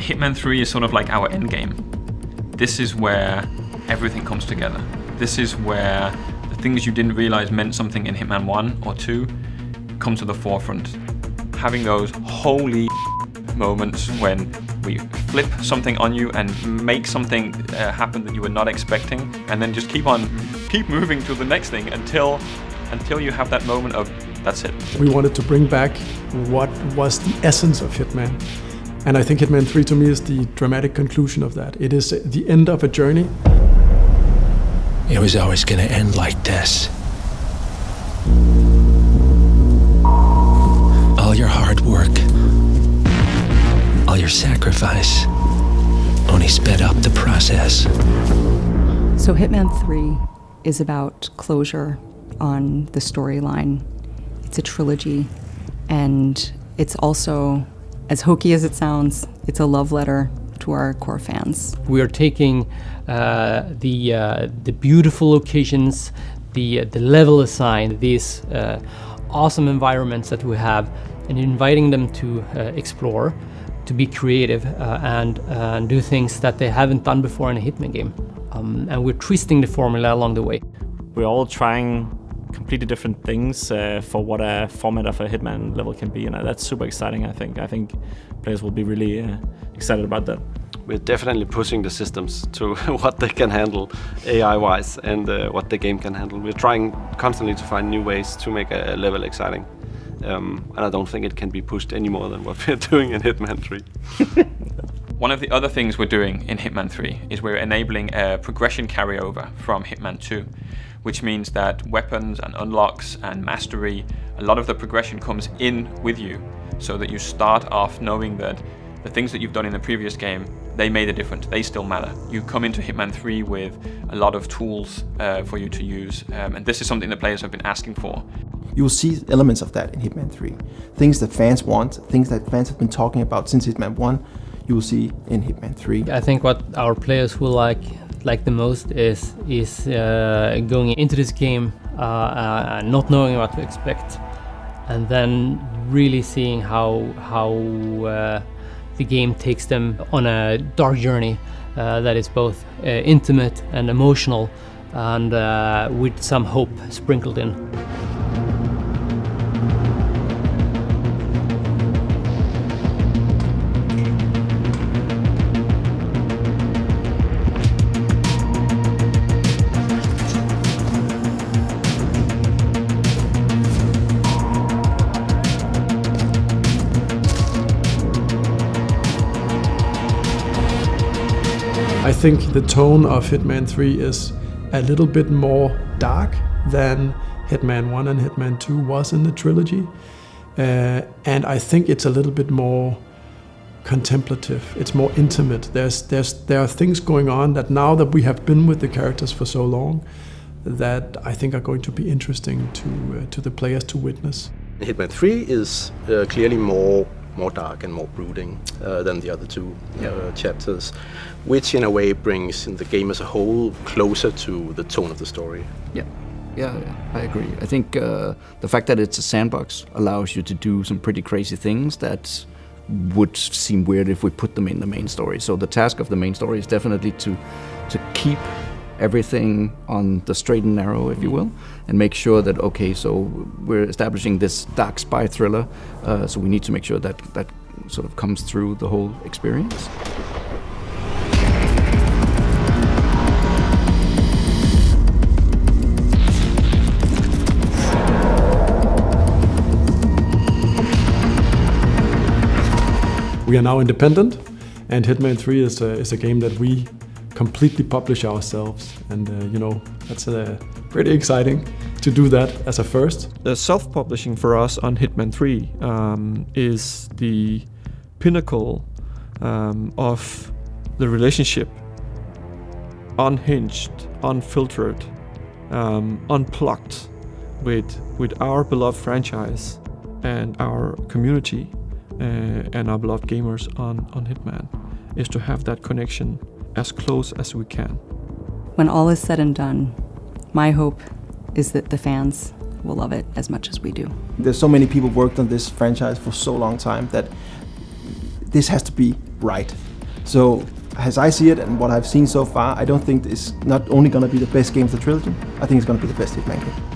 Hitman 3 is sort of like our end game. This is where everything comes together. This is where the things you didn't realize meant something in Hitman 1 or 2 come to the forefront. Having those holy moments when we flip something on you and make something happen that you were not expecting, and then just keep moving to the next thing until you have that moment of, that's it. We wanted to bring back what was the essence of Hitman. And I think Hitman 3 to me is the dramatic conclusion of that. It is the end of a journey. It was always going to end like this. All your hard work, all your sacrifice, only sped up the process. So Hitman 3 is about closure on the storyline. It's a trilogy, and it's also, as hokey as it sounds, it's a love letter to our core fans. We are taking the beautiful locations, the level assigned, these awesome environments that we have, and inviting them to explore, to be creative, and do things that they haven't done before in a Hitman game. And we're twisting the formula along the way. We're all trying completely different things for what a format of a Hitman level can be, and that's super exciting. I think players will be really excited about that. We're definitely pushing the systems to what they can handle AI-wise and what the game can handle. We're trying constantly to find new ways to make a level exciting. And I don't think it can be pushed any more than what we're doing in Hitman 3. One of the other things we're doing in Hitman 3 is we're enabling a progression carryover from Hitman 2, which means that weapons and unlocks and mastery, a lot of the progression comes in with you, so that you start off knowing that the things that you've done in the previous game, they made a difference, they still matter. You come into Hitman 3 with a lot of tools for you to use, and this is something that players have been asking for. You will see elements of that in Hitman 3. Things that fans want, things that fans have been talking about since Hitman 1, you will see in Hitman 3. I think what our players will like the most is going into this game not knowing what to expect, and then really seeing how the game takes them on a dark journey that is both intimate and emotional, and with some hope sprinkled in. I think the tone of Hitman 3 is a little bit more dark than Hitman 1 and Hitman 2 was in the trilogy. And I think it's a little bit more contemplative. It's more intimate. There are things going on that now that we have been with the characters for so long, that I think are going to be interesting to the players to witness. Hitman 3 is clearly more dark and more brooding than the other two chapters, which in a way brings the game as a whole closer to the tone of the story. Yeah, I agree. I think the fact that it's a sandbox allows you to do some pretty crazy things that would seem weird if we put them in the main story. So the task of the main story is definitely to keep everything on the straight and narrow, if you will, and make sure that, okay, so we're establishing this dark spy thriller, so we need to make sure that that sort of comes through the whole experience. We are now independent, and Hitman 3 is a game that we completely publish ourselves, and that's pretty exciting to do that as a first. The self-publishing for us on Hitman 3 is the pinnacle of the relationship, unhinged, unfiltered, unplugged with our beloved franchise and our community and our beloved gamers on Hitman, is to have that connection as close as we can. When all is said and done, my hope is that the fans will love it as much as we do. There's so many people worked on this franchise for so long time that this has to be right. So, as I see it and what I've seen so far, I don't think it's not only going to be the best game of the trilogy, I think it's going to be the best Hitman game.